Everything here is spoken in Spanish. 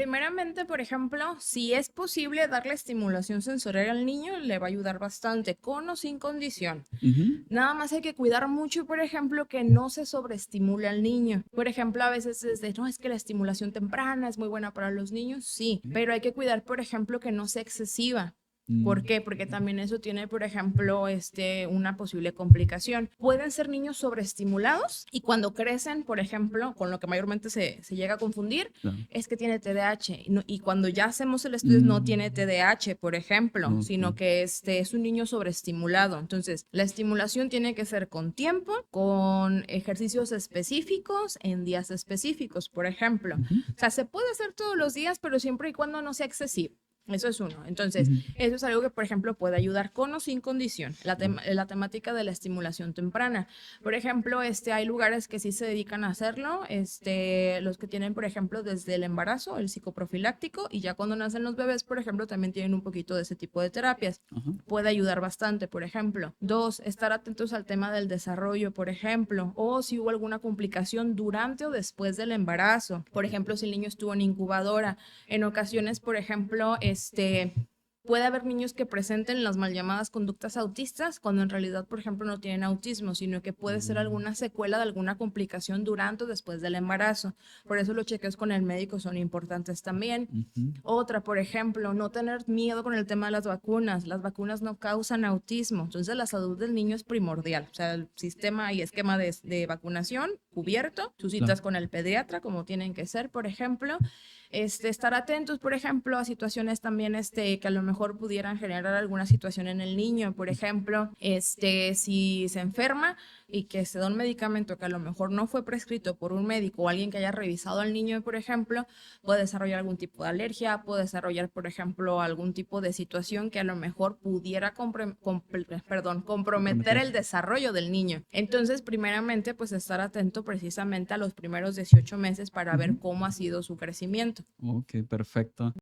Primeramente, por ejemplo, si es posible darle estimulación sensorial al niño, le va a ayudar bastante, con o sin condición. Ujú. Nada más hay que cuidar mucho, por ejemplo, que no se sobreestimule al niño. Por ejemplo, a veces es de, no, es que la estimulación temprana es muy buena para los niños, sí, pero hay que cuidar, por ejemplo, que no sea excesiva. ¿Por Mm, qué? Porque también eso tiene, por ejemplo, una posible complicación. Pueden ser niños sobreestimulados y cuando crecen, por ejemplo, con lo que mayormente se llega a confundir, claro. es que tiene TDAH. Y cuando ya hacemos el estudio, no tiene Mm, TDAH, por ejemplo, sino okey. que es un niño sobreestimulado. Entonces, la estimulación tiene que ser con tiempo, con ejercicios específicos, en días específicos, por ejemplo. Ujú, O sea, se puede hacer todos los días, pero siempre y cuando no sea excesivo. Eso es uno. Entonces, ujú. eso es algo que, por ejemplo, puede ayudar con o sin condición, Claro. la temática de la estimulación temprana. Por ejemplo, hay lugares que sí se dedican a hacerlo, los que tienen, por ejemplo, desde el embarazo, el psicoprofiláctico, y ya cuando nacen los bebés, por ejemplo, también tienen un poquito de ese tipo de terapias. Ajá. Puede ayudar bastante, por ejemplo. Dos, estar atentos al tema del desarrollo, por ejemplo, o si hubo alguna complicación durante o después del embarazo. Por ejemplo, si el niño estuvo en incubadora. En ocasiones, por ejemplo, puede haber niños que presenten las mal llamadas conductas autistas cuando en realidad, por ejemplo, no tienen autismo, sino que puede ser Mm, alguna secuela de alguna complicación durante o después del embarazo. Por eso los chequeos con el médico son importantes también. ujú. Otra, por ejemplo, no tener miedo con el tema de las vacunas. Las vacunas no causan autismo, entonces la salud del niño es primordial. O sea, el sistema y esquema de vacunación cubierto, sus Claro. citas con el pediatra, como tienen que ser, por ejemplo. Estar atentos, por ejemplo, a situaciones también que a lo mejor pudieran generar alguna situación en el niño. Por ejemplo, si se enferma y que se da un medicamento que a lo mejor no fue prescrito por un médico o alguien que haya revisado al niño, por ejemplo, puede desarrollar algún tipo de alergia, puede desarrollar, por ejemplo, algún tipo de situación que a lo mejor pudiera comprometer Comprometer. el desarrollo del niño. Entonces, primeramente, pues estar atento precisamente a los primeros 18 meses para ver Ujú. cómo ha sido su crecimiento. Okey, perfecto.